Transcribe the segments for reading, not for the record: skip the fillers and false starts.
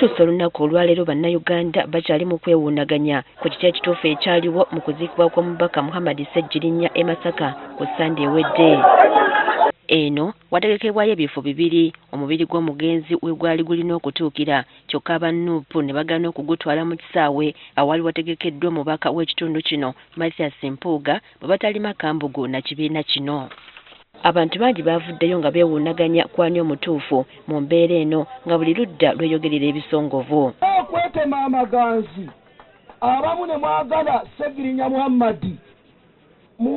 Okutuusa olunaku olwaleero bannayuganda bakyali mu kwewuunaganya ku kiki ekituufu ekyaliwo mu kuziikibwa kw'omubaka Muhammad Ssegirinya e Masaka ku Ssande ewedde. Eno wategekebwayo ebifo bibiri omubiri gw'omugenzi we gwali gulina okutuukira kyokka aba Nuupu ne bagaana okugutwala mu kisaawe awali wategekeddwa omubaka w'ekitundu kino Mathias Mpuuga bwe batalima kambugu na kibiina kino. Abantu bangi baavuddeyo nga beewuunaganya kwani omutuufu mu mbeera eno nga buli ludda lweyogerera ebisongovu. Okwetema amaganzi abamu ne mwagala Ssegirinya Muhammad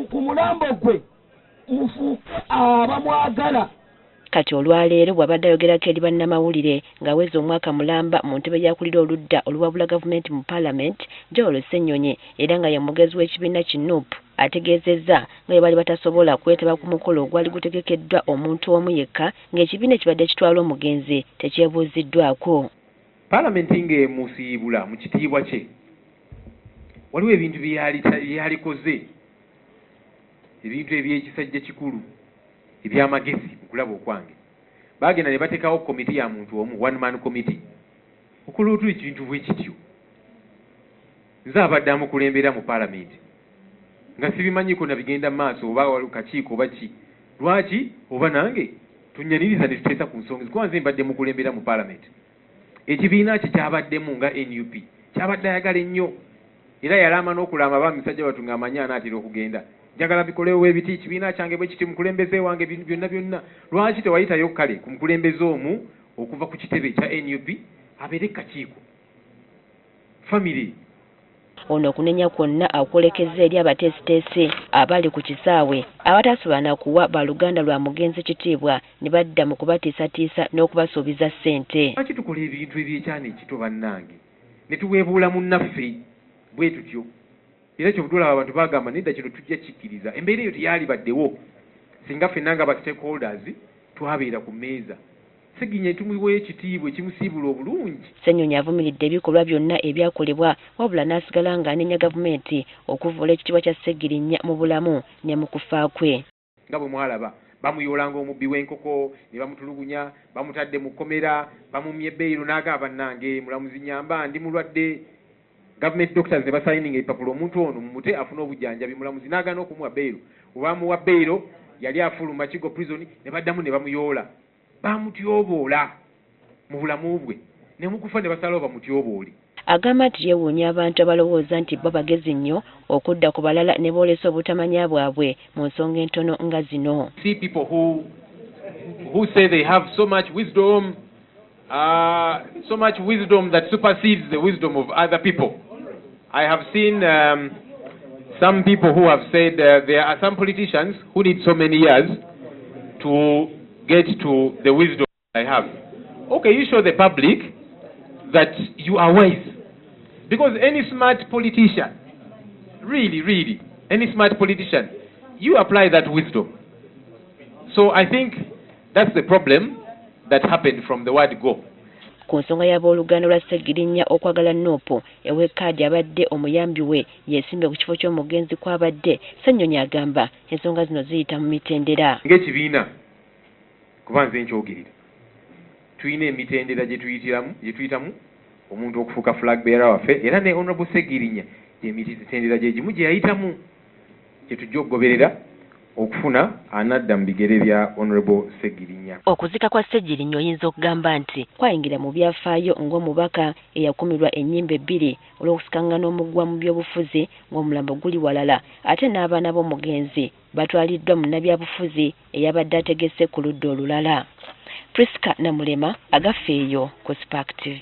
ku mulambo gwe mufuuke abamwagala. Kati olwaleero bw'abadde ayogerako eri bannamawulire ng'aweza omwaka mulamba mu ntebe y'akulira oludda oluwabula gavumenti mu paalamenti Joel Ssenyonyi era nga ye mugezi w'ekibiina ki Nuupu ategeezezza nga baali batasobola kwetaba ku mukolo ogwali gutegekeddwa omuntu omu yekka ng'ekibiina ekibadde kitwala omugenzi tekyebuuziddwako. Paalamenti ng'emusiibula mu kitiibwa kye waliwo ebintu byalikoze, ebintu eby'ekisajja kikulu eby'amagezi mu kulaba okwange. Baagenda ne bateekawo komiti ya muntu omu, one man committee, okuluutu ekintu bwe kityo. Nze abadde amukulembera mu paalamenti nga sibimanyiko na bigenda mu maaso oba kakiiko oba ki. Lwaki oba nange tunnyaniriza ne tuteesa ku nsonga kuba nze mbadde mukulembera mu paalamenti. Ekibiina kye kyabaddemu nga NUP kyabadde ayagala ennyo era yalama n'okulamba bamisajja batu ng'amanyi anaatera okugenda. Njagala bikolewo ebiti ekibiina kyange bwe kiti mukulembeze wange ebintu byonna. Lwaki tewayitayo kale ku mukulembeze omu okuva ku kitebe kya NUP abeere kakiiko family. Ono okunenya kwonna akwolekeza eri abateesiteesi abali ku kisaawe abatasobola kuwa baluganda lwa mugenzi kitiibwa ne badda mu kubatiisatiisa n'okubasuubiza ssente. Lwaki tukola ebintu ebyekyana ekito bannange ne tuweebuula munnaffe bwe tutyo? Era ekyo butulaba abantu bagamba nedda kino tujja kikkiriza. Embeera eyo teyalibaddewo singa ffenna nga ba stakeholders twabeera ku mmeeza. Ssegirinya tumuweeyo ekitiibwa ekimusiibula obulungi. Ssenyonyi avumiridde ebikolwa byonna ebyakolebwa wabula n'asigala ng'anenya gavumenti okuvvoola ekitiibwa kya Ssegirinya mu bulamu ne mu kufa kwe. Nga bwe mwalaba bamuyoolanga omubbi w'enkoko ne bamutulugunya bamutadde mu kkomera bamumye ebbeeyiro n'agamba bannange mulamuzi nyamba ndi mulwadde. Government doctors ne basayininga ebipapulo omuntu ono mumute afuna obujjanjabi mulamuzi n'agaana okumuwa bbeeyiro. Olwamuwa bbeeyiro yali afuluma Kigo prison ne baddamu ne bamuyoola. Bamutyoboola mu bulamu bwe ne mukufa ne basalawo bamutyoboole. Agamba nti yeewuunya abantu abalowooza nti bo bagezi nnyo okudda ku balala ne boolesa obutamanya bwabwe mu nsonga entono nga zino. See people who say they have so much wisdom that supersedes the wisdom of other people. I have seen some people who have said there are some politicians who need so many years to get to the wisdom I have. Okay, you show the public that you are wise. Because any smart politician, really, any smart politician, you apply that wisdom. So I think that's the problem that happened from the word go. Ku nsonga y'abooluganda lwa Ssegirinya okwagala Nuupu ew'ekkaadi abadde omuyambi we yeesimbe ku kifo ky'omugenzi kw'abadde, Ssenyonyi agamba ensonga zino ziyita mu mitendera. Ng'ekibiina kuba nze nkyogerera tulina emitendera gye tuyitamu omuntu okufuuka flag bearer waffe era ne Honorable Ssegirinya emitendera gye gimu gye yayitamu gye tujja okugoberera okufuna anadda mu bigere bya Honorable Ssegirinya. Okuzika kwa Ssegirinya oyinza okugamba nti kwayingira mu byafaayo ng'omubaka eyakumirwa ennyimba ebbiri olw'okusikangana omuggwa mu by'obufuzi ng'omulambo guli walala ate n'abaana b'omugenzi batwaliddwa mu nnabyabufuzi eyabadde ategese ku ludda olulala. Priska Namulema, Agafeeyo ku Spark TV.